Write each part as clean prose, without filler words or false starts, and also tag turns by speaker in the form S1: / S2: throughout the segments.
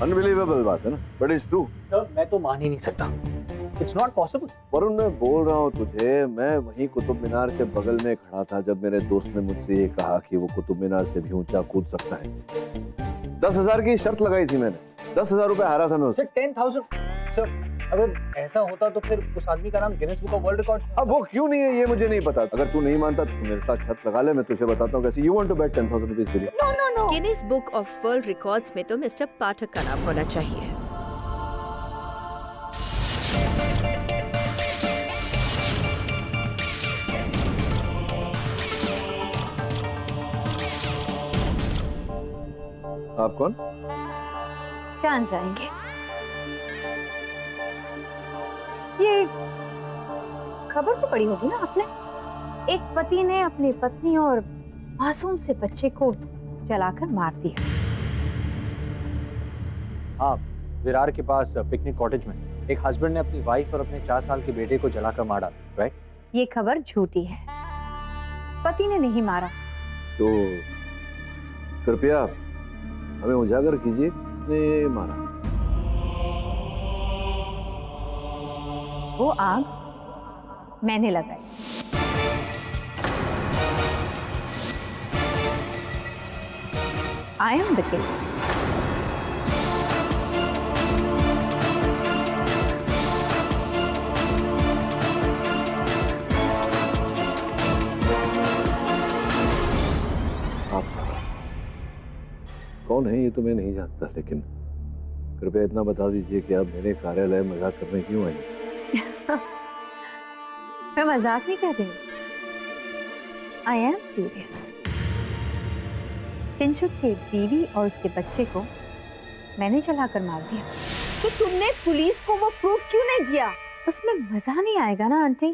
S1: Unbelievable बात है ना, बट इट्स ट्रू।
S2: सर मैं तो मान ही नहीं सकता, इट्स नॉट पॉसिबल।
S1: वरुण मैं बोल रहा हूँ तुझे, मैं वहीं कुतुब मीनार के बगल में खड़ा था जब मेरे दोस्त ने मुझसे ये कहा कि वो कुतुब मीनार से भी ऊंचा कूद सकता है। 10,000 की शर्त लगाई थी मैंने, 10,000 रुपए हारा था मैं उससे।
S2: 10,000 सर, अगर ऐसा होता तो फिर उस आदमी का नाम Guinness book of world record.
S1: अब वो क्यों नहीं है ये मुझे नहीं पता। अगर तू नहीं मानता तो तू मेरे साथ शर्त लगा ले, मैं तुझे बताता हूँ कैसे। You want to bet 10,000 rupees with me?
S3: No no no.
S4: Guinness Book of World Records में तो मिस्टर पाठक का नाम होना चाहिए।
S1: आप कौन?
S3: जान जाएंगे। ये खबर तो पढ़ी होगी ना आपने, एक पति ने अपनी पत्नी और मासूम से बच्चे को जलाकर मार दिया।
S2: हाँ, विरार के पास पिकनिक कॉटेज में एक हस्बैंड ने अपनी वाइफ और अपने 4 साल के बेटे को जलाकर मारा, राइट?
S3: ये खबर झूठी है, पति ने नहीं मारा।
S1: तो कृपया हमें उजागर कीजिए, किसने मारा?
S3: वो आग मैंने लगाई। I am the king.
S1: आप कौन है ये तो मैं नहीं जानता, लेकिन कृपया इतना बता दीजिए कि आप मेरे कार्यालय में मजाक करने क्यों आई?
S3: मैं मजाक नहीं कर रही, I am serious. किंचुक की बीवी और उसके बच्चे को मैंने जलाकर मार दिया।
S4: तो तुमने पुलिस को वो प्रूफ क्यों नहीं दिया?
S3: उसमें मजा नहीं आएगा ना aunty.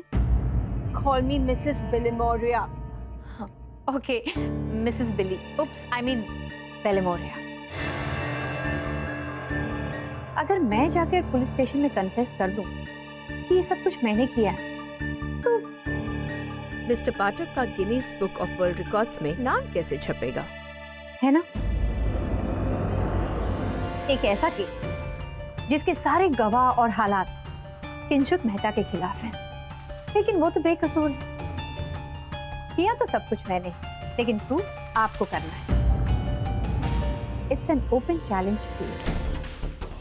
S4: Call me Mrs. Billimoria. Okay, Mrs. Billy. Oops, I mean Billimoria.
S3: अगर मैं जाकर पुलिस स्टेशन में कन्फेस कर दूं कि ये सब कुछ मैंने किया है, तो
S4: मिस्टर पाठक का Guinness Book of World Records में नाम कैसे छपेगा?
S3: है ना? एक ऐसा केस जिसके सारे गवाह और हालात किंचुक मेहता के खिलाफ हैं, लेकिन वो तो बेकसूर है। किया तो सब कुछ मैंने, लेकिन प्रूफ आपको करना है। It's an open challenge to you.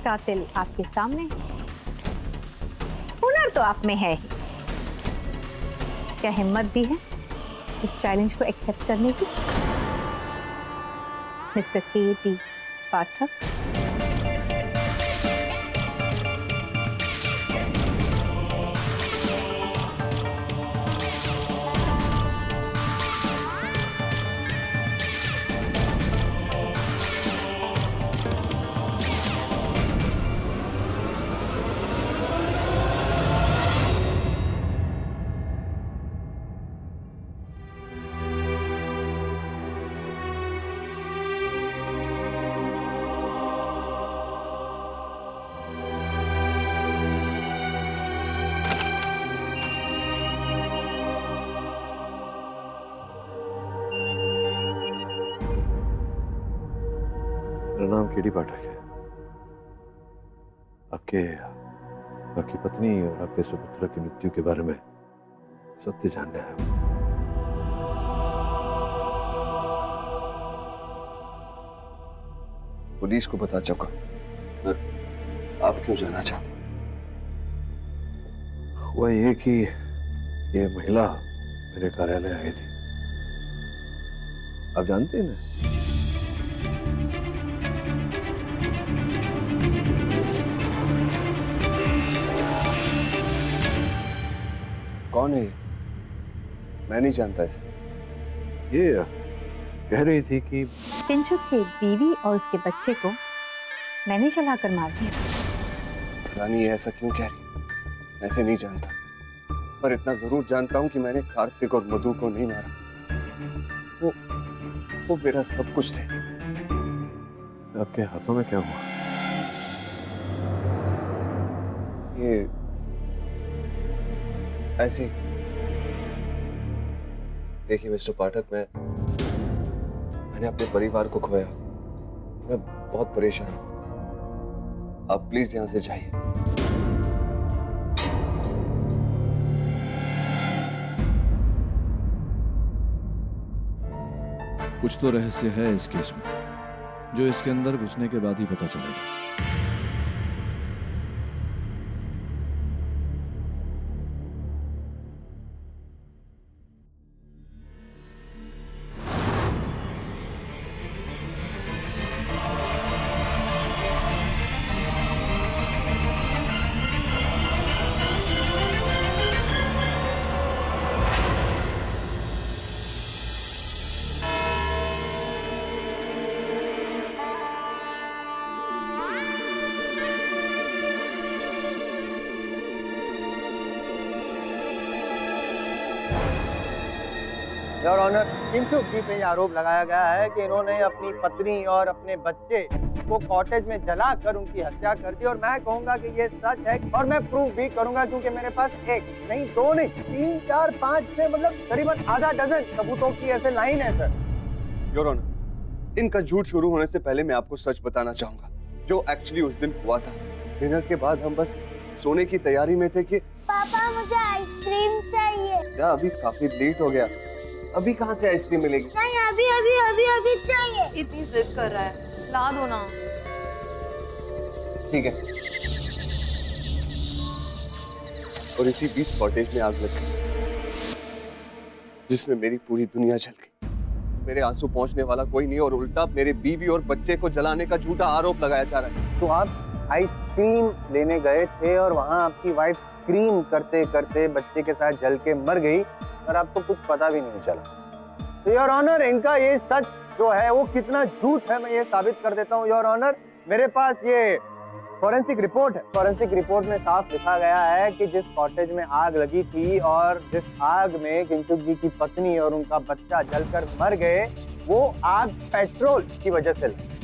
S3: कातिल आपके सामने, हुनर तो आप में है ही, क्या हिम्मत भी है इस चैलेंज को एक्सेप्ट करने की? Mister K T. पाठक।
S1: मेरा नाम के.टी. पाठक है। आपकी पत्नी और आपके सुपुत्र की मृत्यु के बारे में सत्य जानने आया हूं।
S5: पुलिस को बता चुका, पर आप क्यों जाना चाहते?
S1: हुआ ये कि ये महिला मेरे कार्यालय आई थी, आप जानते हैं ना?
S5: कौन है ये? मैं नहीं जानता इसे।
S1: ये कह रही थी कि
S3: किंचुक की बीवी और उसके बच्चे को मैंने जलाकर मार दिया।
S5: पता नहीं ये ऐसा क्यों कह रही है। मैं इसे नहीं जानता, पर इतना जरूर जानता हूँ कि मैंने कार्तिक और मधु को नहीं मारा। वो मेरा सब कुछ थे।
S1: आपके हाथों में क्या हुआ?
S5: ये ऐसे देखिए मिस्टर पाठक, मैंने अपने परिवार को खोया। मैं बहुत परेशान हूँ। आप प्लीज यहाँ से जाइए।
S6: कुछ तो रहस्य है इस केस में, जो इसके अंदर घुसने के बाद ही पता चलेगा।
S7: योर ऑनर, किंचुक जी पे आरोप लगाया गया है कि इन्होंने अपनी पत्नी और अपने बच्चे को कॉटेज में जलाकर उनकी हत्या कर दी। और मैं कहूंगा कि ये सच है और मैं प्रूफ भी करूंगा, क्योंकि मेरे पास एक नहीं, दो नहीं, 3, 4, 5, 6 मतलब करीबन आधा डजन सबूतों की ऐसे लाइन है सर।
S5: योर ऑनर, इनका झूठ शुरू होने से पहले मैं आपको सच बताना चाहूंगा जो एक्चुअली उस दिन हुआ था। डिनर के बाद हम बस सोने की तैयारी में थे कि
S8: पापा मुझे आइसक्रीम चाहिए।
S5: क्या अभी काफी लेट हो गया, अभी कहाँ से आइसक्रीम मिलेगी?
S8: नहीं, अभी अभी अभी अभी चाहिए।
S9: इतनी जिद कर रहा है, ला दो ना।
S5: ठीक है। और इसी बीच कॉटेज में आग लग गई, जिसमें मेरी पूरी दुनिया जल गई। मेरे आंसू पहुंचने वाला कोई नहीं और उल्टा मेरे बीवी और बच्चे को जलाने का झूठा आरोप लगाया जा रहा है।
S7: तो आप आइसक्रीम लेने गए थे और वहाँ आपकी वाइफ स्क्रीम करते करते बच्चे के साथ जल के मर गई और आपको कुछ पता भी नहीं चला। तो योर ऑनर, इनका ये सच जो है वो कितना झूठ है मैं ये साबित कर देता हूँ। योर ऑनर, मेरे पास ये फॉरेंसिक रिपोर्ट है। फॉरेंसिक रिपोर्ट में साफ लिखा गया है कि जिस कॉटेज में आग लगी थी और जिस आग में किंचुक जी की पत्नी और उनका बच्चा जलकर मर गए, वो आग पेट्रोल की वजह से लगी।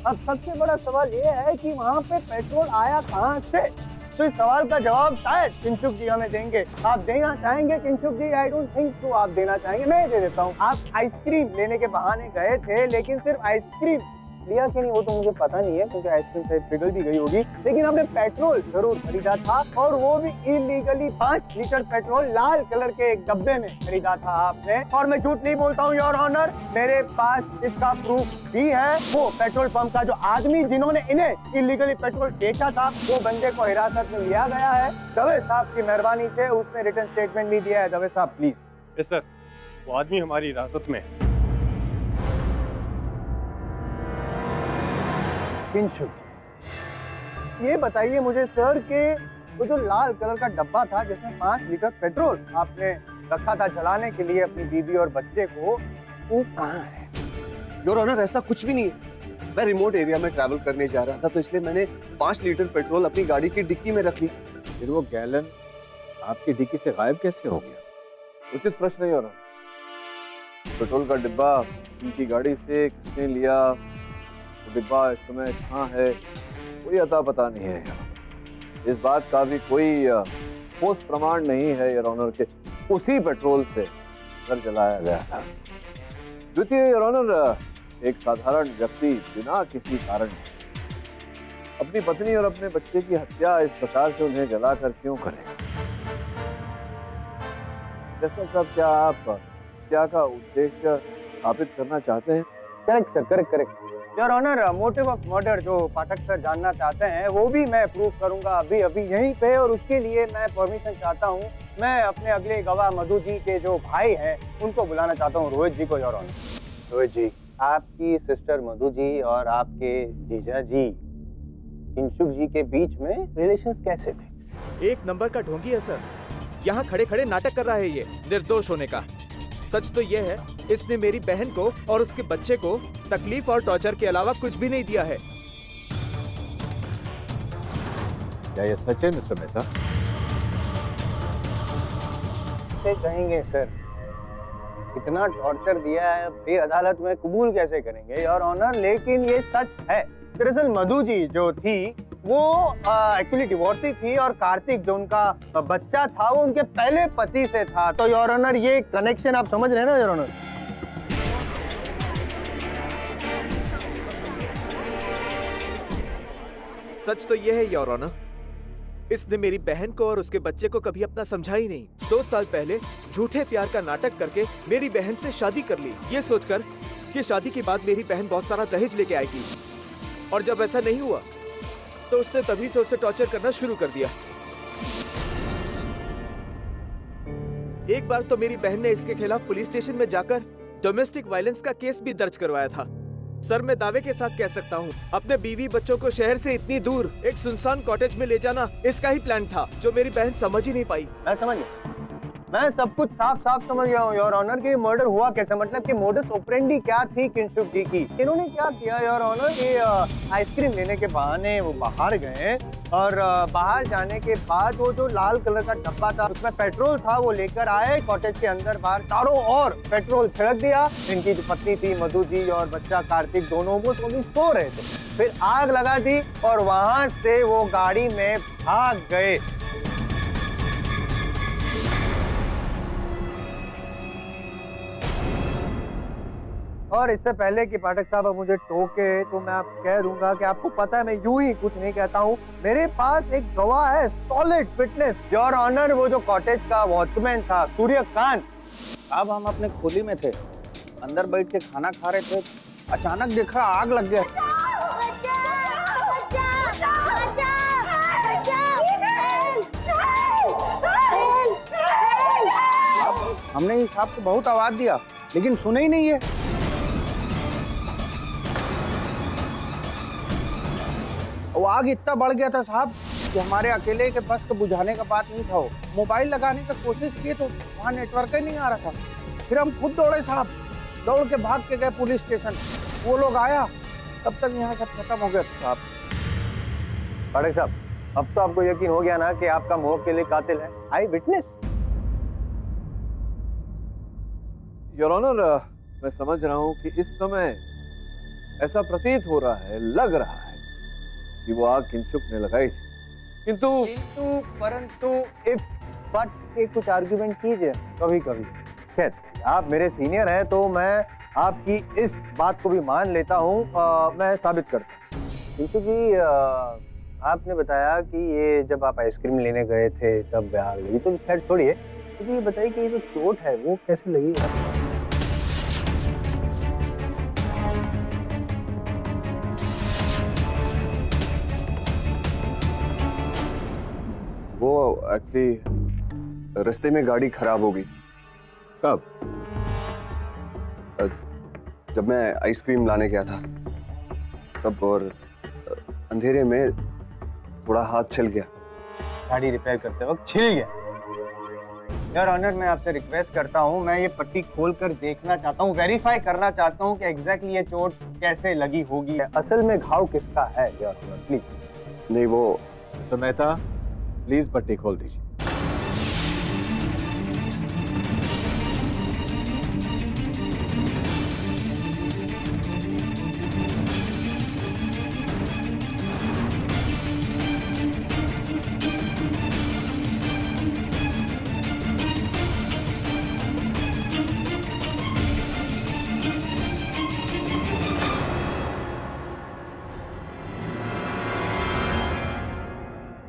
S7: अब सबसे बड़ा सवाल ये है कि वहाँ पे पेट्रोल आया कहाँ से? तो इस सवाल का जवाब शायद किंचुक जी हमें देंगे। आप देना चाहेंगे किंचुक जी? आई डोंट थिंक सो आप देना चाहेंगे, मैं दे देता हूँ। आप आइसक्रीम लेने के बहाने गए थे, लेकिन सिर्फ आइसक्रीम लिया कि नहीं वो तो मुझे पता नहीं है, क्योंकि आइसक्रीम शायद पिघल भी गई होगी। लेकिन आपने पेट्रोल जरूर खरीदा था, और वो भी इलीगली 5 लीटर पेट्रोल लाल कलर के एक डब्बे में खरीदा था आपने। और मैं झूठ नहीं बोलता हूँ योर ऑनर, मेरे पास इसका प्रूफ भी है। वो पेट्रोल पंप का जो आदमी जिन्होंने इन्हें इलीगली पेट्रोल बेचा था, वो बंदे को हिरासत में लिया गया है। दवे साहब की मेहरबानी से उसने रिटर्न स्टेटमेंट भी दिया है। दवे साहब प्लीज।
S10: यस सर, वो आदमी हमारी हिरासत में है।
S7: ये बताइए मुझे सर कि वो जो लाल कलर का डब्बा था जिसमें 5 लीटर पेट्रोल आपने रखा था जलाने के लिए अपनी बीवी और बच्चे को, वो कहाँ है?
S5: योर ऑनर, ऐसा कुछ भी नहीं है। मैं रिमोट एरिया में ट्रैवल करने जा रहा था, तो इसलिए मैंने 5 लीटर पेट्रोल अपनी गाड़ी की डिक्की में रख लिया।
S2: फिर वो गैलन आपकी डिक्की से गायब कैसे हो गया?
S1: उचित प्रश्न है योर ऑनर। पेट्रोल का डिब्बा उनकी गाड़ी से किसने लिया, वो डिब्बा इस समय कहाँ है, कोई अता पता नहीं है। इस बात का भी कोई ठोस प्रमाण नहीं है योर ऑनर के उसी पेट्रोल से घर जलाया गया था। द्वितीय योर ऑनर, एक साधारण व्यक्ति बिना किसी कारण अपनी पत्नी और अपने बच्चे की हत्या इस प्रकार से उन्हें जलाकर क्यों करेगा? जैसा साहब, क्या आप हत्या का उद्देश्य स्थापित करना चाहते हैं?
S7: Correct sir, correct. Your honour, motive of murder जो पाठक सर जानना चाहते हैं वो भी मैं प्रूफ करूंगा अभी अभी यहीं पे, और उसके लिए मैं परमिशन चाहता हूँ। मैं अपने अगले गवाह मधु जी के जो भाई हैं उनको बुलाना चाहता हूँ, रोहित जी को। योर ऑनर, रोहित जी, आपकी सिस्टर मधु जी और आपके जीजा जी किंचुक जी के बीच में रिलेशंस कैसे थे?
S11: एक नंबर का ढोंगी है सर, यहाँ खड़े खड़े नाटक कर रहा है ये निर्दोष होने का। सच तो ये है, इसने मेरी बहन को और उसके बच्चे को तकलीफ और टॉर्चर के अलावा कुछ भी नहीं दिया है।
S2: क्या ये सच है मिस्टर मेहता?
S7: कहेंगे सर, इतना टॉर्चर दिया है बेअदालत में कबूल कैसे करेंगे योर ऑनर? लेकिन ये सच है। दरअसल मधु जी जो थी वो एक्चुअली डिवोर्सी थी, और कार्तिक जो उनका बच्चा था वो उनके पहले पति से था। तो योर ऑनर, ये कनेक्शन आप समझ रहे हैं ना योर ऑनर?
S11: सच तो यह है योर ऑनर, इसने मेरी बहन को और उसके बच्चे को कभी अपना समझा ही नहीं। 2 साल पहले झूठे प्यार का नाटक करके मेरी बहन से शादी कर ली, ये सोचकर कि शादी के बाद मेरी बहन बहुत सारा दहेज लेके आएगी। और जब ऐसा नहीं हुआ तो उसने तभी से उसे टॉर्चर करना शुरू कर दिया। एक बार तो मेरी बहन ने इसके खिलाफ पुलिस स्टेशन में जाकर डोमेस्टिक वायलेंस का केस भी दर्ज करवाया था। सर, मैं दावे के साथ कह सकता हूँ, अपने बीवी बच्चों को शहर से इतनी दूर एक सुनसान कॉटेज में ले जाना इसका ही प्लान था, जो मेरी बहन समझ ही नहीं पाई।
S7: मैं समझ गया, मैं सब कुछ साफ साफ समझ गया हूँ योर ऑनर कि मर्डर हुआ कैसे, मतलब कि मोडस ऑपरेंडी क्या थी किंशुक जी की। इन्होंने क्या किया योर ऑनर कि आइसक्रीम लेने के बहाने वो बाहर गए और बाहर जाने के बाद वो जो लाल कलर का डब्बा था उसमें पेट्रोल था, वो लेकर आए कॉटेज के अंदर बाहर चारों ओर पेट्रोल छिड़क दिया। इनकी जो पत्नी थी मधु जी और बच्चा कार्तिक, दोनों वो सो रहे थे, फिर आग लगा दी और वहां से वो गाड़ी में भाग गए। और इससे पहले कि पाठक साहब अब मुझे टोके तो मैं आप कह दूंगा कि आपको पता है मैं यूं ही कुछ नहीं कहता हूं, मेरे पास एक गवाह है, सॉलिड विटनेस योर ऑनर। वो जो कॉटेज का वॉचमैन था सूर्यकांत।
S12: अब हम अपने खोली में थे, अंदर बैठ के खाना खा रहे थे, अचानक देखा आग लग गया। हमने इस साहब को बहुत आवाज दिया लेकिन सुने ही नहीं है। वो आग इतना बढ़ गया था साहब कि हमारे अकेले के बस को बुझाने का बात नहीं था। वो मोबाइल लगाने की कोशिश किए तो वहाँ नेटवर्क ही नहीं आ रहा था। फिर हम खुद दौड़े साहब, दौड़ के भाग के गए पुलिस स्टेशन। वो लोग आया तब तक यहाँ सब खत्म हो गया साहब।
S7: पाठक साहब, अब तो आपको यकीन हो गया ना कि आपका मोह के लिए कातिल है आई विटनेस।
S1: योर ऑनर, मैं समझ रहा हूं कि इस समय ऐसा प्रतीत हो रहा है, लग रहा है कि वो आग किंचुक ने लगाई थी, किंतु
S7: परंतु इफ बट के कुछ आर्गुमेंट कीजिए कभी कभी। खैर, आप मेरे सीनियर हैं तो मैं आपकी इस बात को भी मान लेता हूँ, मैं साबित करता हूँ। किंचुक जी, आपने बताया कि ये जब आप आइसक्रीम लेने गए थे तब आग लगी, तो खैर छोड़िए, तो ये बताइए कि ये जो चोट है वो कैसे लगी है?
S5: वो एक्चुअली रास्ते में गाड़ी खराब हो गई।
S1: कब?
S5: जब मैं आइसक्रीम लाने गया था तब, और अंधेरे में थोड़ा हाथ छिल गया।
S7: गाड़ी रिपेयर करते वक्त छिल गया? यार ऑनर, मैं आपसे रिक्वेस्ट करता हूँ, मैं ये पट्टी खोलकर देखना चाहता हूँ, वेरीफाई करना चाहता हूँ कि एग्जैक्टली ये चोट कैसे लगी होगी, असल में घाव किसका है यार ऑनर, प्लीज।
S5: नहीं, वो
S7: मेहता प्लीज पट्टी खोल दीजिए।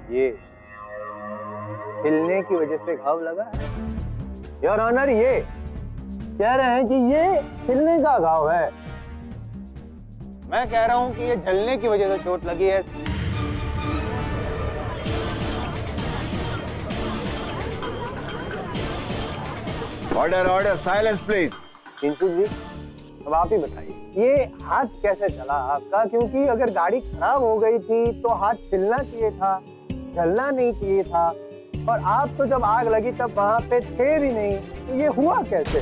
S7: ये हिलने की वजह से घाव लगा है योर ऑनर, ये कह रहे हैं कि ये हिलने का घाव है। मैं कह रहा हूं कि ये जलने की वजह से चोट लगी है।
S1: Order order, silence please.
S7: Kinchuk ji, अब आप ही बताइए ये हाथ कैसे चला आपका, क्योंकि अगर गाड़ी खराब हो गई थी तो हाथ छिलना चाहिए था, जलना नहीं चाहिए था, और आप तो जब आग लगी तब वहां पे थे भी नहीं, तो ये हुआ कैसे?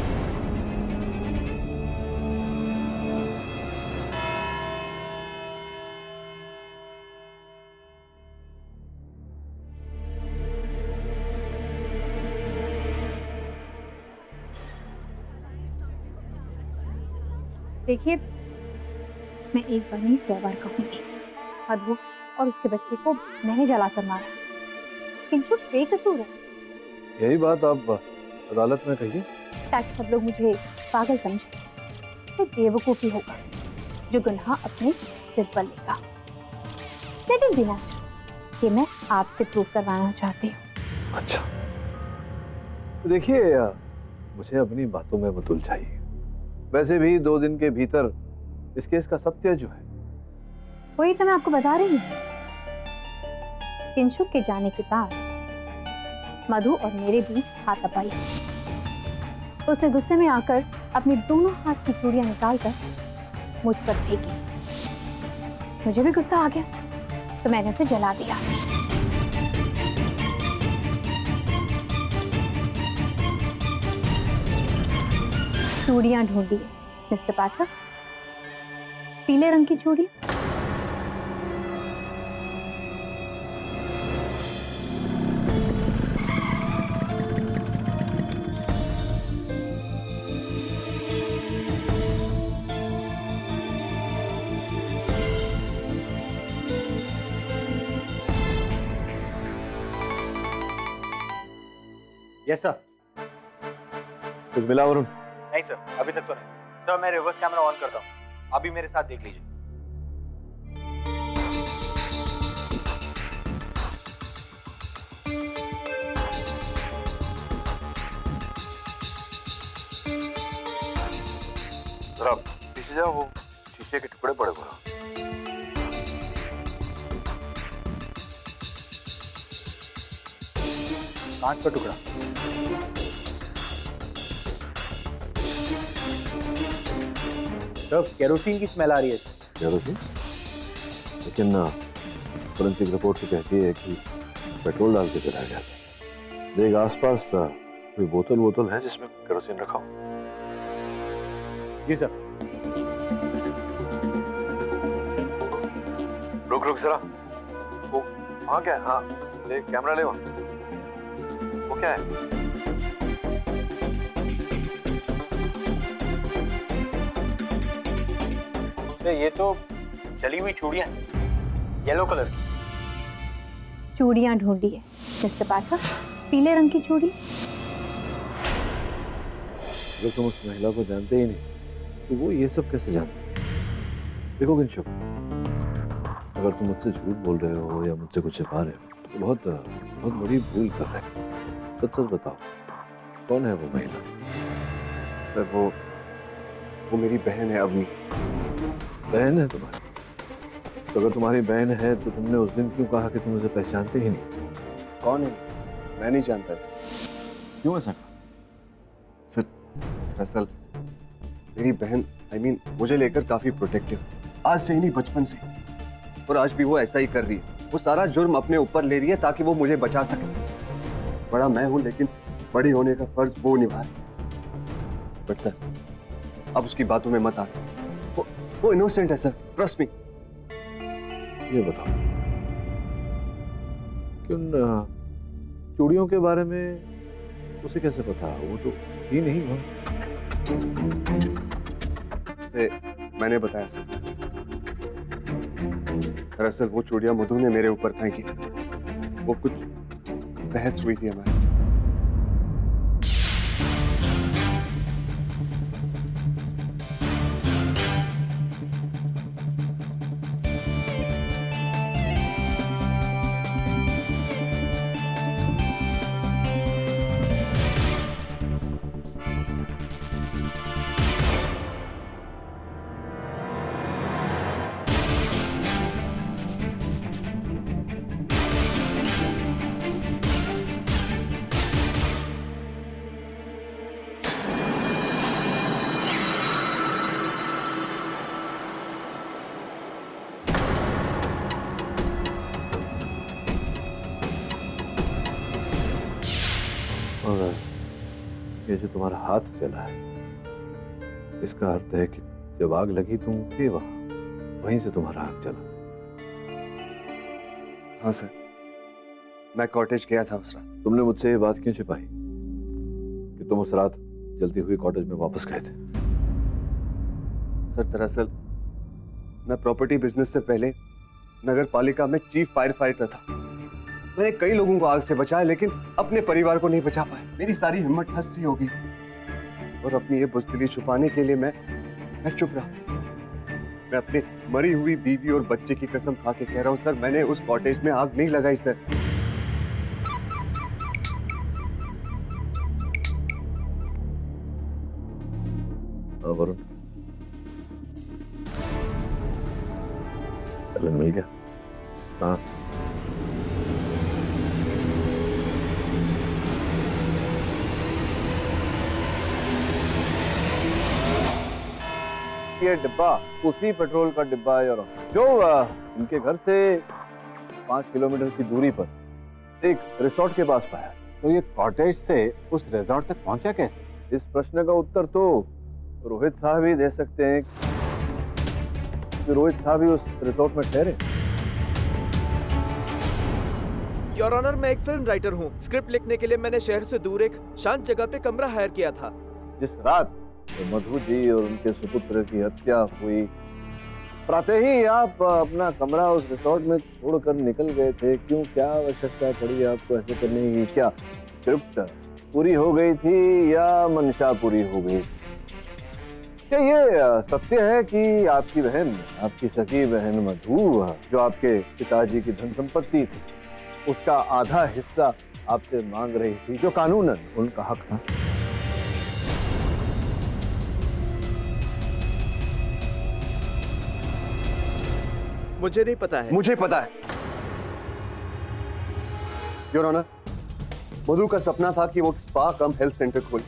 S3: देखिए, मैं एक बार नहीं 100 बार कहूंगी, मधु और उसके बच्चे को मैंने जलाकर मारा, किंचुक बेकसूर है।
S1: यही बात आप अदालत में कहिए,
S3: ताकि सब लोग मुझे पागल समझे। ये बेवकूफी होगा जो गुनाह अपने सिर पर लेगा। लेकिन बिना ये मैं आपसे प्रूव करवाना चाहती हूँ।
S1: अच्छा, तो देखिए मुझे अपनी बातों में मत उलझाइए। वैसे भी 2 दिन के भीतर इस केस का सत्य जो है
S3: वही तो मैं आपको बता रही हूँ। किंशुक के जाने के बाद मधु और मेरे बीच हाथापाई। उसने गुस्से में आकर अपनी दोनों हाथ की चूड़ियां निकालकर मुझ पर फेंकी। मुझे भी गुस्सा आ गया तो मैंने उसे जला दिया। चूड़ियां ढूंढिए मिस्टर पाठक, पीले रंग की चूड़ी।
S2: Yes sir.
S1: कुछ मिला वरुण?
S2: नहीं सर, अभी तक तो नहीं। सर मैं रिवर्स कैमरा ऑन करता हूँ, अभी मेरे साथ देख लीजिए।
S1: जरा पीछे जाओ, वो शीशे के टुकड़े पड़े हुए।
S2: कांच का टुकड़ा। सर केरोसिन की स्मेल आ रही है।
S1: केरोसिन? लेकिन फोरेंसिक रिपोर्ट तो कहती है कि पेट्रोल डाल के चला गया। देख आसपास कोई बोतल है जिसमें केरोसिन रखा हो।
S2: जी सर।
S1: रुक जरा, वो वहाँ क्या है? हाँ ले कैमरा ले, वहाँ वो क्या है?
S2: ये तो जली हुई चूड़ियां हैं, येलो कलर की।
S3: चूड़ियां ढूंढिए मिस्टर पाठक, पीले रंग की चूड़ी।
S1: अगर तुम उस महिला को जानते ही नहीं तो वो ये सब कैसे जानती? देखो किंशुक, अगर तुम मुझसे झूठ बोल रहे हो या मुझसे कुछ छिपा रहे हो तो बहुत बड़ी भूल कर रहे हो। सच बताओ, कौन है वो महिला?
S5: सर वो मेरी बहन है अवनी।
S1: बहन है तुम्हारी? तो अगर तुम्हारी बहन है तो तुमने उस दिन क्यों कहा कि तुम उसे पहचानते ही नहीं?
S5: कौन है? मैं नहीं जानता सर।
S1: क्यों ऐसा?
S5: सर दरअसल मेरी बहन मुझे लेकर काफी प्रोटेक्टिव, आज से ही नहीं बचपन से, और आज भी वो ऐसा ही कर रही है। वो सारा जुर्म अपने ऊपर ले रही है ताकि वो मुझे बचा सके। बड़ा मैं हूं लेकिन बड़ी होने का फर्ज वो निभा रही। बट सर अब उसकी बातों में मत आ, वो इनोसेंट है सर, ट्रस्ट मी।
S1: ये बताओ कि उन चूड़ियों के बारे में उसे कैसे पता? वो तो ही नहीं हुआ।
S5: मैंने बताया सर, दरअसल वो चूड़ियां मधु ने मेरे ऊपर फेंकी। वो कुछ बहस हुई थी हमारी।
S1: ये जो तुम्हारा हाथ जला है, इसका अर्थ है कि जब आग लगी तुम थे वहीं से तुम्हारा हाथ जला।
S5: हाँ सर, मैं कॉटेज गया था उस रात।
S1: तुमने मुझसे ये बात क्यों छिपाई कि तुम उस रात जलती हुई कॉटेज में वापस गए थे?
S5: सर दरअसल मैं प्रॉपर्टी बिजनेस से पहले नगर पालिका में चीफ फायर फाइटर था। मैंने कई लोगों को आग से बचाया लेकिन अपने परिवार को नहीं बचा पाया। मेरी सारी हिम्मत ठस सी हो गई और अपनी ये बुज़दिली छुपाने के लिए मैं चुप रहा। मैं अपनी मरी हुई बीवी और बच्चे की कसम खा के कह रहा हूँ सर, मैंने उस कॉटेज में आग नहीं लगाई सर।
S1: वरुण, चलो मिल गया। हाँ, ये डिब्बा उसी पेट्रोल का डिब्बा है और जो इनके घर से 5 किलोमीटर की दूरी पर एक रिसोर्ट के पास पाया।
S7: तो ये कॉटेज से उस रिजॉर्ट तक पहुंचा कैसे?
S1: इस प्रश्न का उत्तर तो रोहित साहब ही दे सकते हैं कि रोहित साहब ही उस रिसोर्ट में ठहरे।
S11: योर ऑनर, मैं एक फिल्म राइटर हूँ। स्क्रिप्ट लिखने के लिए मैंने शहर से दूर एक शांत जगह पे कमरा हायर किया था।
S1: जिस रात तो मधु जी और उनके सुपुत्र की हत्या हुई, प्रातः ही आप अपना कमरा उस रिसोर्ट में छोड़कर निकल गए थे। क्यों, क्या आवश्यकता पड़ी आपको ऐसे करने की? क्या स्क्रिप्ट पूरी हो गई थी या मंशा पूरी हो गई? क्या ये सत्य है कि आपकी बहन, आपकी सगी बहन मधु, जो आपके पिताजी की धन संपत्ति थी, उसका आधा हिस्सा आपसे मांग रही थी, जो कानूनन उनका हक था?
S11: मुझे नहीं पता है।
S5: मुझे पता है योर ऑनर, मधु का सपना था कि वो स्पा कम हेल्थ सेंटर खोले,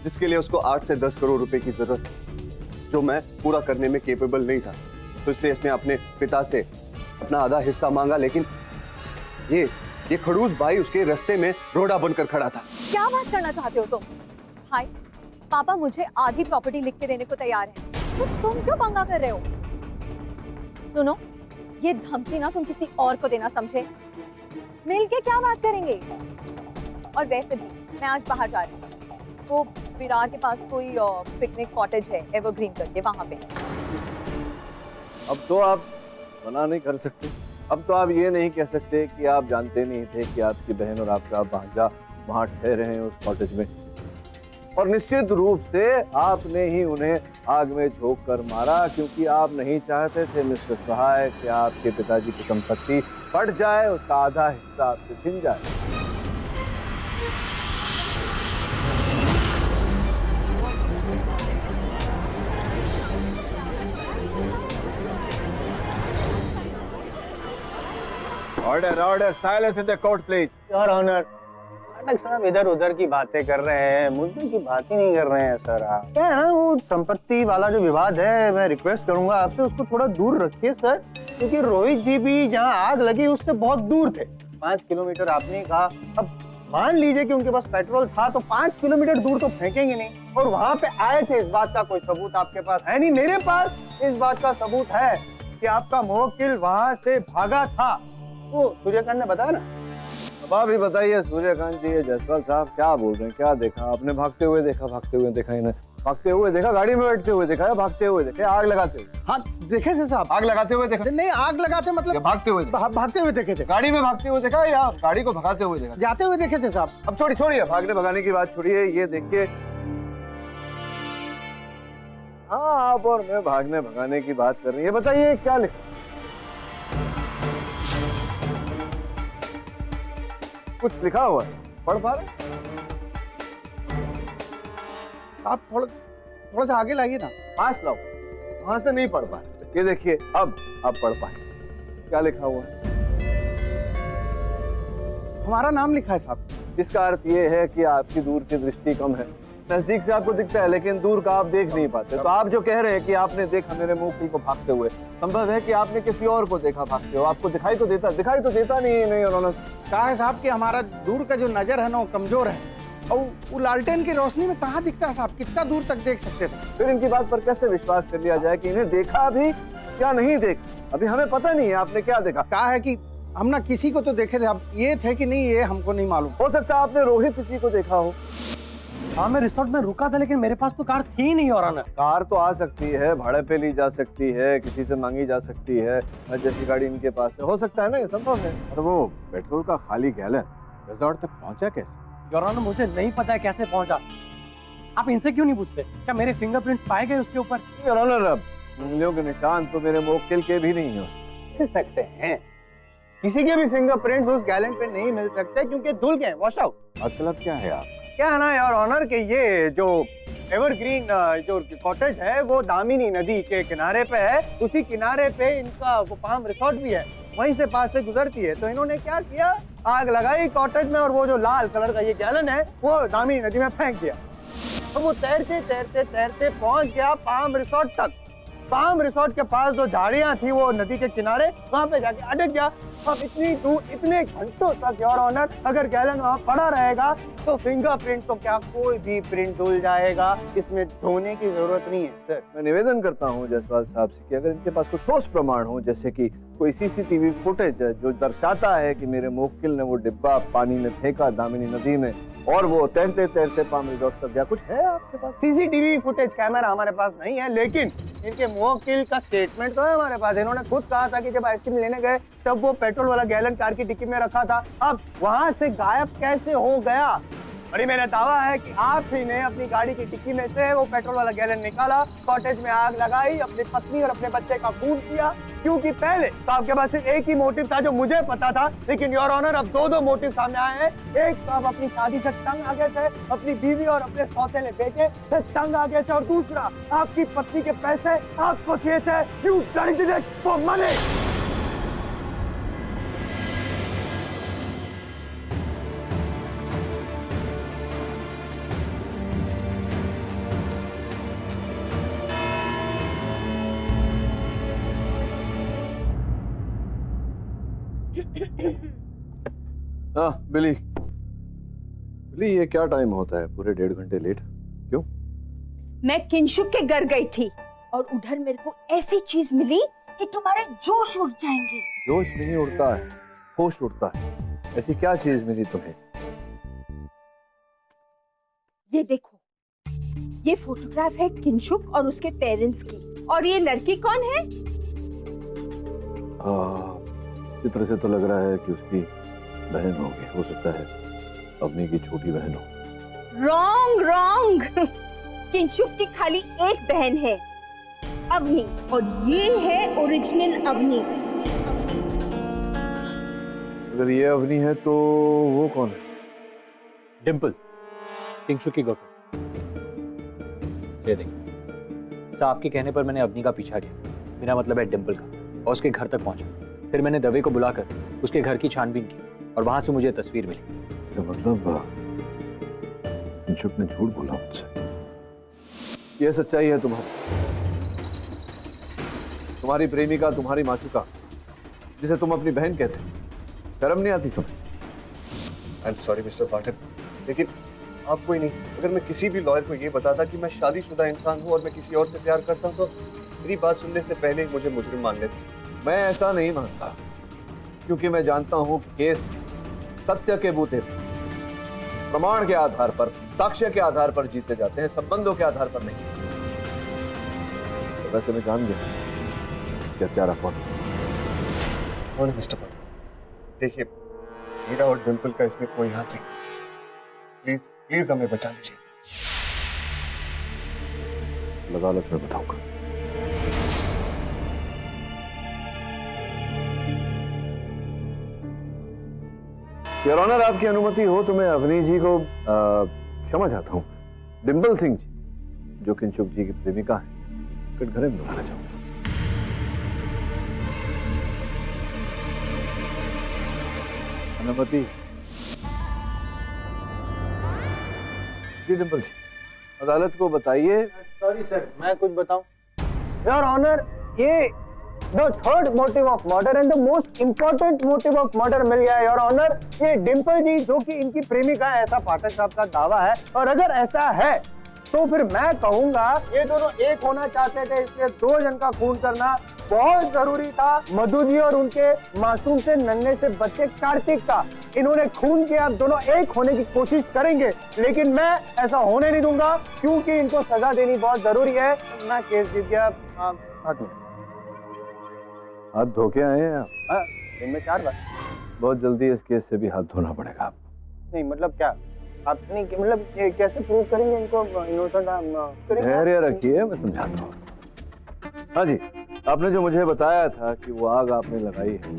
S5: जिसके लिए उसको 8 से 10 करोड़ रुपए की जरूरत है, जो मैं पूरा करने में केपेबल नहीं था। तो इसलिए इसने अपने पिता से अपना आधा हिस्सा मांगा, लेकिन ये खड़ूस भाई उसके रास्ते में रोड़ा बनकर खड़ा था।
S3: क्या बात करना चाहते हो तुम? भाई, पापा मुझे आधी प्रॉपर्टी लिख के देने को तैयार है, तो तुम क्यों पंगा कर रहे हो? सुनो, ये धमकी ना तुम किसी और को देना समझे। मिलके क्या बात करेंगे? और वैसे भी मैं आज बाहर जा रही हूँ, वो विरार के पास कोई पिकनिक कॉटेज है एवरग्रीन करके, वहां पे।
S1: अब तो आप मना नहीं कर सकते। अब तो आप ये नहीं कह सकते कि आप जानते नहीं थे कि आपकी बहन और आपका भांजा वहां ठहरे हैं उस कॉटेज में। और निश्चित रूप से आपने ही उन्हें आग में झोंक कर मारा, क्योंकि आप नहीं चाहते थे मिस्टर सहाय कि आपके पिताजी की संपत्ति फट जाए, उसका आधा हिस्सा आपसे छिन जाए।
S7: Order, silence in the court please. Your honour, नाटक साहब इधर उधर की बातें कर रहे हैं, मुद्दे की बात ही नहीं कर रहे हैं सर। आप क्या है ना, वो संपत्ति वाला जो विवाद है, मैं रिक्वेस्ट करूंगा आपसे उसको थोड़ा दूर रखिए सर, क्योंकि रोहित जी भी जहां आग लगी उससे बहुत दूर थे। 5 किलोमीटर आपने कहा, अब मान लीजिए कि उनके पास पेट्रोल था तो 5 किलोमीटर दूर तो फेंकेंगे नहीं, और वहां पे आए थे, इस बात का कोई सबूत आपके पास है नहीं। मेरे पास इस बात का सबूत है कि आपका मुवक्किल वहां से भागा था। वो सूर्यकांत ने बताया ना।
S1: अब आप ही बताइए सूर्यकांत जी, जसपाल साहब क्या बोल रहे हैं? क्या देखा आपने? भागते हुए देखा इन्हें? भागते हुए देखा, गाड़ी में बैठते हुए देखा, भागते हुए देखे, आग लगाते हुए?
S12: हाँ देखे थे साहब,
S1: आग लगाते हुए देखा?
S12: नहीं, आग लगाते मतलब
S1: भागते हुए
S12: भागते हुए देखे थे।
S1: गाड़ी में भागते हुए देखा या गाड़ी को भगाते हुए देखा?
S12: जाते हुए देखे थे साहब।
S1: अब छोड़िए भागने भगाने की बात छोड़िए, ये देखिए। हाँ, आप और मैं भागने भगाने की बात कर रही है। बताइए क्या लिखा? कुछ लिखा हुआ है, पढ़ पा रहे?
S12: आप थोड़ा सा आगे लाइए ना।
S1: पास लाओ, वहां से नहीं पढ़ पा रहे। ये देखिए, अब आप पढ़ पाए। क्या लिखा हुआ है?
S12: हमारा नाम लिखा है साहब।
S1: इसका अर्थ ये है कि आपकी दूर की दृष्टि कम है। नजदीक से आपको दिखता है लेकिन दूर का आप देख नहीं पाते। तो आप जो कह रहे हैं कि आपने देखा मेरे मुवक्किल को भागते हुए, संभव है कि आपने किसी और को देखा भागते हुए। आपको दिखाई तो देता नहीं उन्होंने
S12: कहा है साहब कि हमारा दूर का जो नजर है ना वो कमजोर है, और वो लालटेन की रोशनी में कहाँ दिखता है साहब? कितना दूर तक देख सकते थे?
S1: फिर इनकी बात पर कैसे विश्वास कर लिया जाए कि इन्हें देखा भी क्या नहीं देखा? अभी हमें पता नहीं है आपने क्या देखा।
S12: कहा है कि हम ना किसी को तो देखे थे, अब ये थे कि नहीं ये हमको नहीं मालूम।
S1: हो सकता है आपने रोहित किसी को देखा हो।
S10: हाँ, मैं रिसोर्ट में रुका था, लेकिन मेरे पास तो कार थी नहीं। और
S1: कार तो आ सकती है, भाड़े पे ली जा सकती है, किसी से मांगी जा सकती है, जैसी गाड़ी इनके पास है। हो सकता है ना, ये संभव है।
S7: और वो पेट्रोल का खाली गैलन रिजॉर्ट तक पहुंचा कैसे?
S10: योर ऑनर, मुझे नहीं पता है कैसे पहुंचा। आप इनसे क्यों नहीं पूछते? क्या मेरे फिंगरप्रिंट्स पाए गए उसके ऊपर?
S1: योर ऑनर, उंगलियों के निशान तो मेरे मुवक्किल के भी नहीं है।
S7: मिल सकते हैं, किसी के भी फिंगरप्रिंट्स उस गैलन पे नहीं मिल सकते क्योंकि धुल गए, वॉश आउट।
S1: मतलब क्या है आप?
S7: क्या है ना योर ऑनर के ये जो एवरग्रीन जो कॉटेज है वो दामिनी नदी के किनारे पे है, उसी किनारे पे इनका वो पाम रिसोर्ट भी है, वहीं से पास से गुजरती है। तो इन्होंने क्या किया, आग लगाई कॉटेज में और वो जो लाल कलर का ये गैलन है वो दामिनी नदी में फेंक दिया। तो वो तैरते तैरते तैरते पहुंच गया पाम रिसोर्ट तक। पाम रिसोर्ट के पास जो झाड़ियां थी वो नदी के किनारे, वहां पे जाके अटक गया। अब इतनी दूर इतने घंटों तक योर ऑनर अगर गैलन वहां पड़ा रहेगा तो फिंगरप्रिंट तो क्या कोई भी प्रिंट धुल जाएगा, इसमें धोने की जरूरत नहीं है सर।
S1: मैं निवेदन करता हूं जायसवाल साहब से कि अगर इनके पास कुछ ठोस प्रमाण हो, जैसे कि कोई सीसीटीवी फुटेज है जो दर्शाता है कि मेरे मुवक्किल ने वो डिब्बा पानी में फेंका दामिनी नदी में और वो तैरते तैरते पाम रिसोर्ट तक गया, कुछ है आपके पास?
S7: सीसीटीवी फुटेज कैमरा हमारे पास नहीं है, लेकिन इनके मुवक्किल का स्टेटमेंट तो है हमारे पास। इन्होंने खुद कहा था कि जब आइसक्रीम लेने गए तब वो पेट्रोल वाला गैलन कार की डिक्की में रखा था। अब वहां से गायब कैसे हो गया? बड़ी मेरा दावा है कि आप ही ने अपनी गाड़ी की डिक्की में से वो पेट्रोल वाला गैलन निकाला, कॉटेज में आग लगाई, अपनी पत्नी और अपने बच्चे का खून किया। क्योंकि पहले तो आपके पास सिर्फ एक ही मोटिव था जो मुझे पता था, लेकिन योर ऑनर अब दो मोटिव सामने आए हैं। एक तो आप अपनी शादी से तंग आ गए थे, अपनी बीवी और अपने सौतेले बेटे से तंग आ गए थे, और दूसरा आपकी पत्नी के पैसे आपको चाहिए थे। You did it for money.
S1: हाँ बिली, बिली ये क्या टाइम होता है, पूरे 1.5 घंटे लेट क्यों?
S13: मैं किंशुक के घर गई थी और उधर मेरे को ऐसी चीज मिली कि तुम्हारे जोश उड़ जाएंगे।
S1: जोश नहीं उड़ता है, होश उड़ता है। ऐसी क्या चीज मिली तुम्हें?
S13: ये देखो, ये फोटोग्राफ है किंशुक और उसके पेरेंट्स की। और ये लड़की कौन है?
S1: चित्र से तो लग रहा है कि उसकी बहन होगी, हो सकता है अपनी की छोटी बहन हो।
S13: रॉन्ग रॉन्ग किंशुक की खाली एक बहन है, अवनी, और ये है ओरिजिनल अवनी।
S1: अगर ये अवनी है तो वो कौन है?
S2: डिम्पल, किंशुक की गर्लफ्रेंड। ये देखिए, आपके कहने पर मैंने अवनी का पीछा किया, मेरा मतलब है डिम्पल का, और उसके घर तक पहुंचा। फिर मैंने दवे को बुलाकर उसके घर की छानबीन की और वहां से मुझे तस्वीर मिली।
S1: तो मतलब किंशुक ने झूठ बोला मुझसे? ये सच्चाई है तुम्हारी प्रेमिका, तुम्हारी माचुका, जिसे तुम अपनी बहन कहते हो, शर्म नहीं आती तुम्हें?
S5: आई एम सॉरी मिस्टर पाठक, लेकिन आपको ही नहीं, अगर मैं किसी भी लॉयर को ये बताता कि मैं शादीशुदा इंसान हूँ और मैं किसी और से प्यार करता हूँ तो मेरी बात सुनने से पहले ही मुझे मुजरिम मान लेते।
S1: मैं ऐसा नहीं मानता, क्योंकि मैं जानता हूं कि केस सत्य के बूते पे, प्रमाण के आधार पर, साक्ष्य के आधार पर जीते जाते हैं, संबंधों के आधार पर नहीं। तो वैसे मैं जान गया क्या क्या रखा
S5: कौन है मिस्टर पाठक? देखिए, मेरा और डिम्पल का इसमें कोई हाथ नहीं। प्लीज प्लीज हमें बचा लीजिए।
S1: अदालत में बताऊंगा। योर ऑनर, आपकी अनुमति हो तो मैं अवनी जी को क्षमा चाहता हूँ। डिम्पल सिंह जी, जो किंशुक जी की प्रेमिका है, कटघरे में बुलाना चाहूंगा। अनुमति? जी डिम्पल जी, अदालत को बताइए।
S7: सॉरी सर, मैं कुछ बताऊं? योर ऑनर, ये The third motive of murder and the most important motive of murder मिल गया है योर ऑनर। ये डिम्पल जी जो कि इनकी प्रेमिका है, ऐसा पाठक साहब का दावा है, और अगर ऐसा है तो फिर मैं कहूंगा ये दोनों एक होना चाहते थे, इसलिए 2 जन का खून करना बहुत जरूरी था। मधु जी और उनके मासूम से नन्हे से बच्चे कार्तिक का इन्होंने खून किया। अब दोनों एक होने की कोशिश करेंगे, लेकिन मैं ऐसा होने नहीं दूंगा क्योंकि इनको सजा देनी बहुत जरूरी है। मैं केस जीत गया।
S1: हाथ धो के आए हैं आप?
S7: दिन में 4 बार।
S1: बहुत जल्दी इस केस से भी हाथ धोना पड़ेगा आप।
S7: नहीं मतलब क्या आप नहीं, मतलब ये कैसे प्रूव करेंगे इनको इनोसेंट?
S1: धैर्य रखिए, मैं समझाता हूँ। हाँ जी, आपने जो मुझे बताया था कि वो आग आपने लगाई है,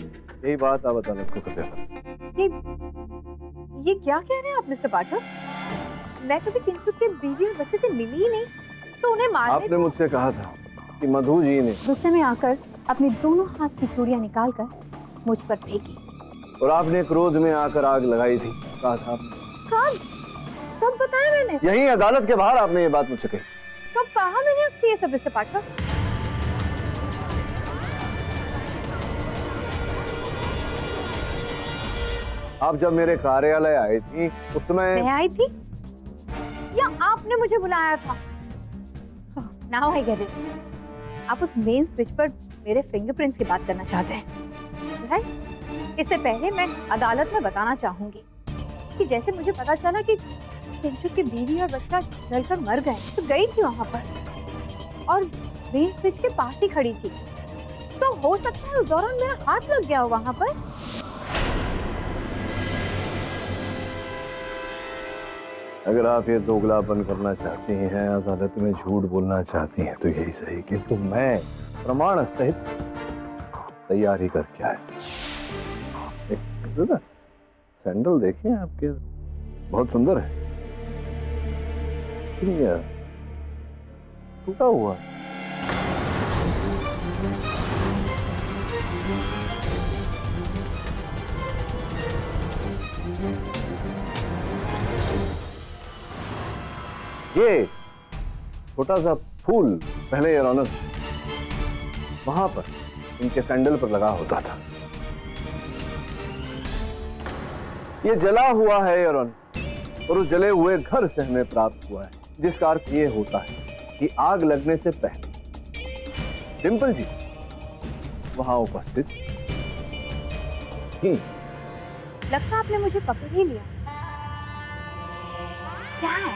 S1: यही बात आप अदालत को करते हैं।
S3: ये क्या कह रहे हैं आप मिस्टर पाठक? मैं कभी किंचुक के बीवी और बच्चे से मिली ही नहीं, तो उन्हें मारने
S1: आपने मुझसे कहा था कि मधु जी ने
S3: गुस्से में आकर अपनी दोनों हाथ की चूड़ियां निकालकर मुझ पर फेंकी,
S1: और आपने क्रोध में आकर आग लगाई थी, कहा था आपने।
S3: कब बताया मैंने?
S1: यही अदालत के बाहर आपने ये बात मुझसे कही।
S3: कब कहा मैंने आपसे ये सब मिस्टर पाठक?
S1: आप जब मेरे कार्यालय आई थी उस समय
S3: मैं आई थी या आपने मुझे बुलाया था? Now I get it. आप उस मेन स्विच पर मेरे फिंगरप्रिंट्स की बात करना चाहते हैं, राइट? इससे पहले मैं अदालत में बताना चाहूंगी कि जैसे मुझे पता चला कि किंचुक की बीवी और बच्चा जलकर मर गए, तो गई थी वहां पर और मेन स्विच के पास ही खड़ी थी, तो हो सकता है उस दौरान मेरा हाथ लग गया हो वहां पर।
S1: अगर आप ये दोगलापन करना चाहती हैं, अदालत में झूठ बोलना चाहती हैं, तो यही सही, किंतु मैं प्रमाण सहित तैयारी करके आया। एक सैंडल देखिए आपके, बहुत सुंदर है, टूटा हुआ है। ये छोटा सा फूल पहले योर ऑनर वहां पर इनके सैंडल पर लगा होता था। ये जला हुआ है योर ऑनर, और उस जले हुए घर से हमें प्राप्त हुआ है, जिसका अर्थ ये होता है कि आग लगने से पहले डिंपल जी वहां उपस्थित थी।
S3: लगता आपने मुझे पकड़ ही लिया। क्या है?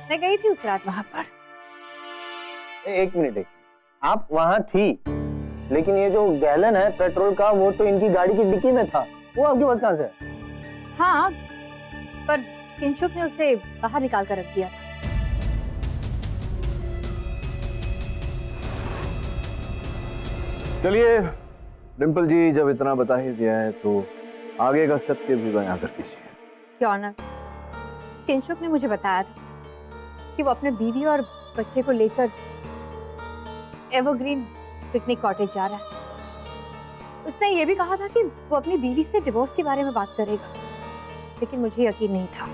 S3: मैं गई थी उस रात वहां पर।
S7: एक मिनट, आप वहां थी, लेकिन ये जो गैलन है पेट्रोल का, वो तो इनकी गाड़ी की डिक्की में था, वो आपके पास कहां से है?
S3: हाँ, पर किंचुक ने उसे बाहर निकाल कर रख दिया था।
S1: चलिए डिंपल जी, जब इतना बता ही दिया है तो आगे का सत्य भी बयां कर दीजिए।
S3: योर ऑनर, किंचुक ने मुझे बताया था कि वो अपने बीवी और बच्चे को लेकर एवरग्रीन पिकनिक कॉटेज जा रहा है। उसने ये भी कहा था कि वो अपनी बीवी से डिवोर्स के बारे में बात करेगा, लेकिन मुझे यकीन नहीं था,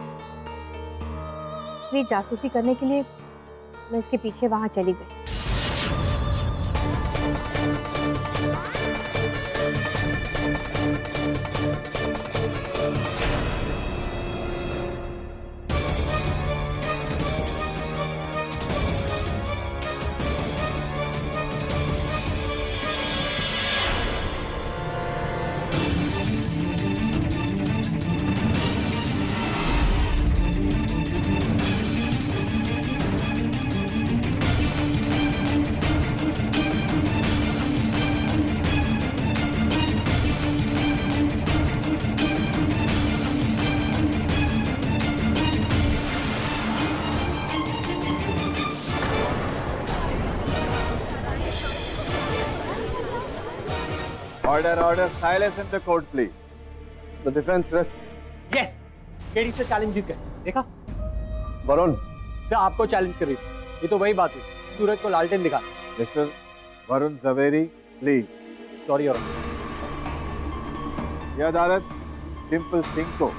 S3: इसलिए जासूसी करने के लिए मैं इसके पीछे वहां चली गई।
S1: Order, silence in the court, please. The defense rests.
S2: Yes, KD से चैलेंज जीत गए, देखा?
S1: वरुण,
S2: सर आपको चैलेंज कर रही थी, ये तो वही बात हुई, सूरज को लालटेन दिखा।
S1: Mister Varun Javeri, please.
S2: Sorry your
S1: यह अदालत डिंपल सिंह को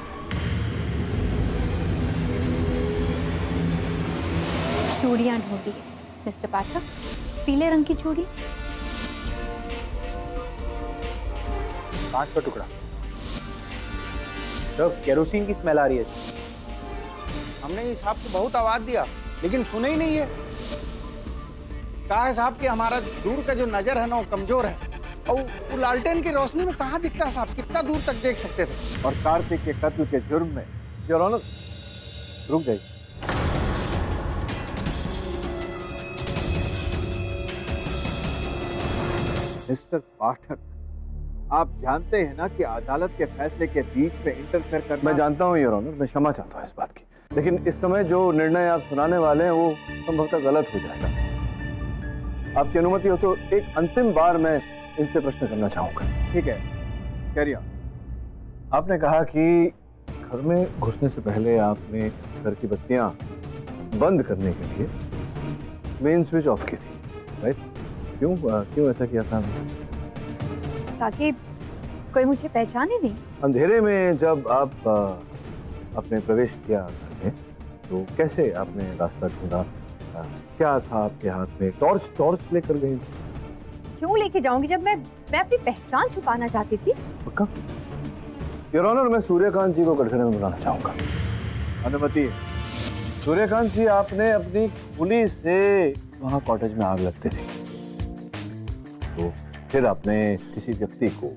S3: चूड़ियां ढूंढी मिस्टर पाठक, पीले रंग की चूड़ी,
S2: कांच का टुकड़ा। तो केरोसिन की स्मेल आ रही है।
S12: हमने इस साहब को बहुत आवाज दिया, लेकिन सुने ही नहीं है। कहा है साहब कि हमारा दूर का जो नजर है ना, वो कमजोर है, और वो लालटेन की रोशनी में कहाँ दिखता है साहब, कितना दूर तक देख सकते थे।
S1: और कार्तिक के कत्ल के जुर्म में योर ऑनर, रुक गई। मिस्टर पाठक, आप जानते हैं ना कि अदालत के फैसले के बीच में इंटरफेयर करना। मैं जानता हूं योर ऑनर, मैं क्षमा चाहता हूं इस बात की, लेकिन इस समय जो निर्णय आप सुनाने वाले हैं वो संभवतः गलत हो जाएगा। आपकी अनुमति हो तो एक अंतिम बार मैं इनसे प्रश्न करना चाहूंगा।
S12: ठीक है, कैरी ऑन।
S1: आपने कहा कि घर में घुसने से पहले आपने घर की बत्तियां बंद करने के लिए मेन स्विच ऑफ की थी, राइट? क्यों ऐसा किया था?
S3: ताकि कोई मुझे पहचाने नहीं।
S1: अंधेरे में जब आप आपने प्रवेश किया घर में तो कैसे आपने रास्ता ढूंढा? क्या था आपके हाथ में? टॉर्च लेकर गई?
S3: क्यों लेके जाऊंगी जब मैं अपनी पहचान छुपाना चाहती थी।
S1: पक्का? योर ऑनर, मैं सूर्यकांत जी को कटघरे में बुलाना चाहूंगा।
S12: अनुमति है।
S1: सूर्यकांत जी, आपने अपनी गोली से वहां कॉटेज में आग लगते थे, तो फिर आपने किसी व्यक्ति को,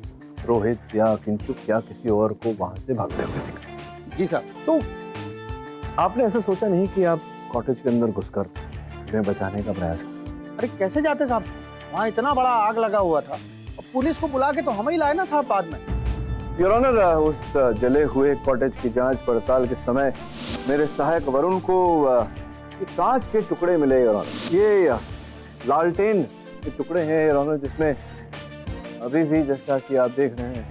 S1: रोहित या किंचुक या किसी और को वहां से भागते हुए देखा?
S12: जी सर।
S1: तो आपने ऐसा सोचा नहीं कि आप कॉटेज के अंदर घुसकर उन्हें बचाने का प्रयास करें?
S12: अरे कैसे जाते साहब, वहाँ इतना बड़ा आग लगा हुआ था, और पुलिस को बुला के तो हम ही लाए ना साहब बाद में।
S1: योर ऑनर, उस जले हुए कॉटेज की जांच पड़ताल के समय मेरे सहायक वरुण को ये कांच के टुकड़े मिले योर ऑनर। ये लालटेन के टुकड़े हैं योर ऑनर, जिसमें अभी भी, जैसा कि आप देख रहे हैं,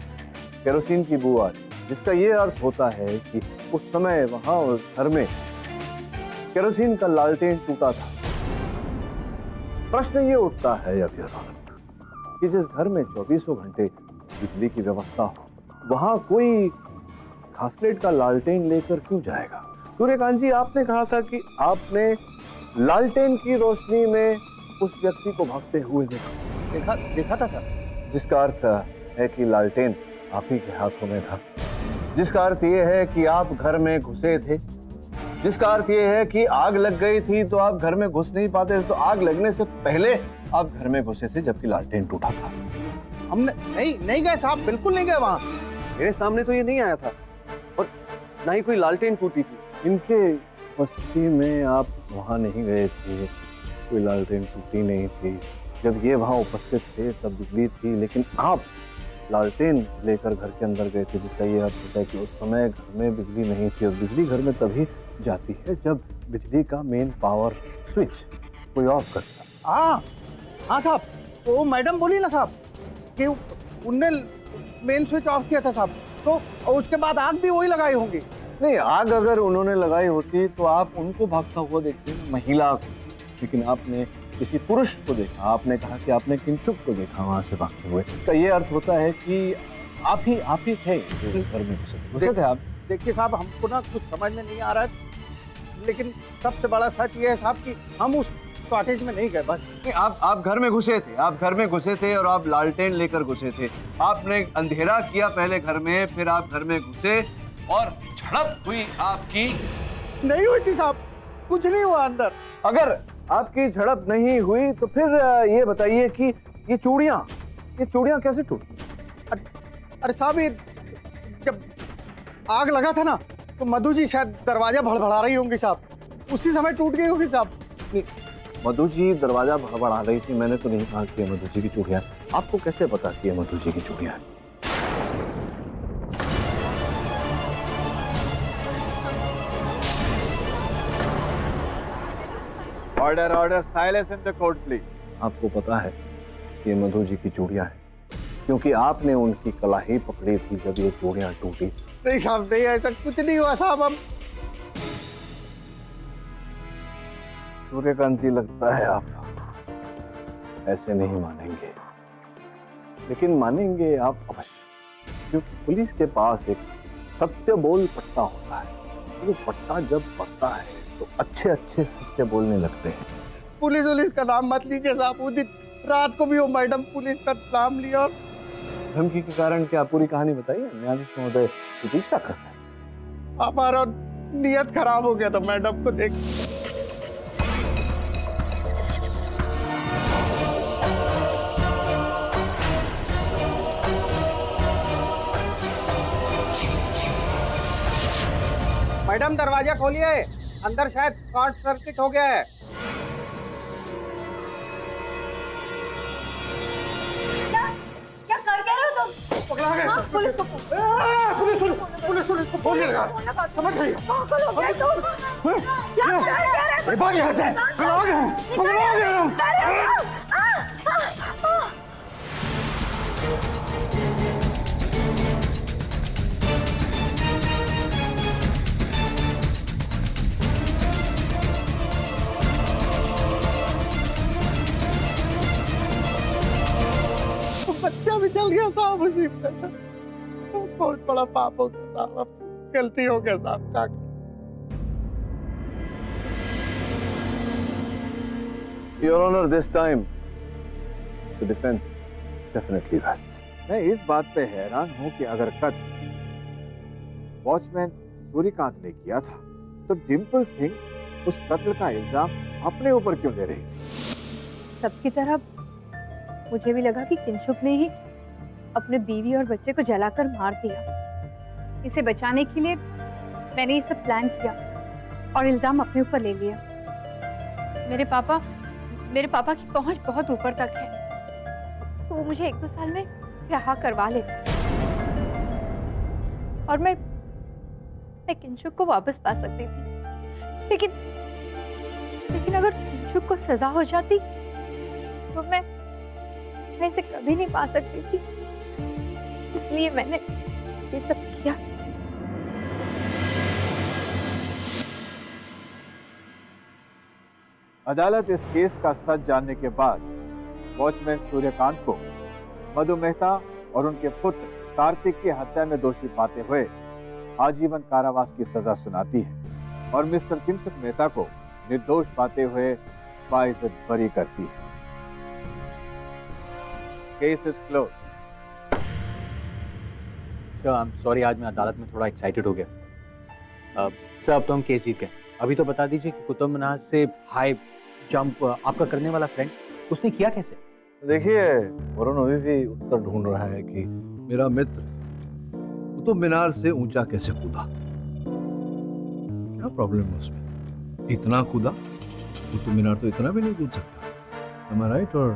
S1: केरोसिन की बू आ रही है, जिसका ये अर्थ होता है कि उस समय वहां उस घर में केरोसिन का लालटेन टूटा था। प्रश्न ये उठता है योर ऑनर कि जिस घर में 24 घंटे बिजली की व्यवस्था हो, वहां कोई घासलेट का लालटेन लेकर क्यों जाएगा? सूर्यकांत जी, आपने कहा था कि आपने लालटेन की रोशनी में उस व्यक्ति को भागते हुए
S12: देखा था सर।
S1: जिसका अर्थ है कि लालटेन आप ही के हाथों में था, जिसका अर्थ ये है कि आप घर में घुसे थे, जिसका अर्थ ये है कि आग लग गई थी तो आप घर में घुस नहीं पाते, तो आग लगने से पहले आप घर में घुसे थे जबकि लालटेन टूटा था।
S12: हमने नहीं गए साहब, बिल्कुल नहीं गए वहां।
S5: मेरे सामने तो ये नहीं आया था और ना ही कोई लालटेन टूटी थी।
S1: इनके उपस्थिति में आप वहां नहीं गए थे, कोई लालटेन टूटी नहीं थी। जब ये वहां उपस्थित थे तब बिजली थी, लेकिन आप लालटेन लेकर घर के अंदर गए थे, जिसका ये अर्थ होता है कि उस समय घर में बिजली नहीं थी, और बिजली घर में तभी जाती है जब बिजली का मेन पावर स्विच कोई ऑफ करता।
S12: हाँ साहब, वो मैडम बोली ना साहब कि उनने मेन स्विच ऑफ किया था साहब, तो उसके बाद आग भी वही लगाई होंगी।
S1: नहीं, आग अगर उन्होंने लगाई होती तो आप उनको भागता हुआ देखते, महिला को, लेकिन आपने किसी पुरुष को देखा। आपने कहा कि आपने किंचुक को देखा वहां से भागते हुए, तो ये अर्थ होता है कि आप ही थे जो घर में घुसे थे। आप
S12: देखिए साहब, हमको ना कुछ समझ में नहीं आ रहा है, लेकिन सबसे बड़ा सच ये है साहब कि हम उस कॉटेज में नहीं गए। बस
S1: आप घर में घुसे थे, आप घर में घुसे थे और आप लालटेन लेकर घुसे थे। आपने अंधेरा किया पहले घर में, फिर आप घर में घुसे और झड़प हुई आपकी।
S12: नहीं हुई थी साहब, कुछ नहीं हुआ अंदर।
S1: अगर आपकी झड़प नहीं हुई तो फिर ये बताइए कि ये चूड़ियां कैसे टूटी?
S12: अरे साहब, ये जब आग लगा था ना तो मधु जी शायद दरवाजा भड़बड़ा रही होंगी साहब, उसी समय टूट गई होगी साहब।
S1: मधु जी दरवाजा भड़बड़ा रही थी, मैंने तो नहीं कहा कि मधु जी की चूड़ियां। आपको कैसे पता कि मधु जी की चूड़ियां?
S7: Order, silence in the court please.
S1: आपको पता है कि मधु जी की चूड़ियां हैं क्योंकि आपने उनकी कलाई पकड़ी थी जब ये चूड़ियां टूटी।
S12: नहीं साहब, नहीं, ऐसा कुछ नहीं हुआ साहब। हम
S1: सूर्यकांत जी, लगता है आप ऐसे नहीं मानेंगे, लेकिन मानेंगे आप अवश्य, क्योंकि पुलिस के पास एक सत्य बोल पट्टा होता है। वो पट्टा जब पड़ता है तो अच्छे सत्य बोलने लगते हैं।
S12: पुलिस का नाम मत लीजिए साहब। उस दिन रात को भी वो मैडम पुलिस का नाम लिया और
S1: धमकी के कारण क्या पूरी कहानी बताइए, न्यायाधीश महोदय प्रतीक्षा कर रहे हैं।
S12: हमारा नियत खराब हो गया था मैडम को देख। मैडम दरवाजा खोलिए, अंदर शायद शॉर्ट सर्किट हो गया है।
S8: क्या कर रहे हो तुम?
S12: पकड़ा गया।
S8: पुलिस को
S12: पुलिस को फोन लगा। समझ गई। भाग यहाँ से। पकड़ा गया। गया साहब उसी पे। बहुत बड़ा पाप हो गया साहब, अब गलती हो गया साहब का।
S1: Your honour, this time the defence definitely rest.
S7: मैं इस बात पे हैरान हूं कि अगर कत्ल वॉचमैन सूर्यकांत ने किया था तो डिम्पल सिंह उस कत्ल का इल्जाम अपने ऊपर क्यों ले रही?
S3: सबकी तरह मुझे भी लगा कि किंशुक ने ही अपने बीवी और बच्चे को जलाकर मार दिया। इसे बचाने के लिए मैंने ये सब प्लान किया और इल्जाम अपने ऊपर ले लिया।
S8: मेरे पापा की पहुंच बहुत ऊपर तक है,
S3: तो वो मुझे 1-2 साल में ब्याह करवा लेते और मैं किंशुक को वापस पा सकती थी। लेकिन अगर किंशुक को सजा हो जाती तो मैं इसे कभी नहीं पा सकती थी। इसलिए मैंने ये सब किया।
S7: अदालत इस केस का सच जानने के बाद वॉचमैन सूर्यकांत को मधु मेहता और उनके पुत्र कार्तिक की हत्या में दोषी पाते हुए आजीवन कारावास की सजा सुनाती है और मिस्टर किंशुक मेहता को निर्दोष पाते हुए बाइज्जत बरी करती है। Case is close.
S2: Sir, I am sorry, आज मैं अदालत में थोड़ा एक्साइटेड हो गया। सर, अब तो हम केस जीत गए। अभी तो बता दीजिए कि कुतुब मीनार से हाई जंप आपका करने वाला फ्रेंड, उसने किया कैसे?
S1: देखिए, वरुण अभी भी उत्तर ढूंढ रहा है कि मेरा मित्र कुतुब मीनार से ऊंचा कैसे कूदा। क्या प्रॉब्लम है उसमें? इतना कूदा, कुतुब मीनार तो इतना भी नहीं कूद सकता। Am I right or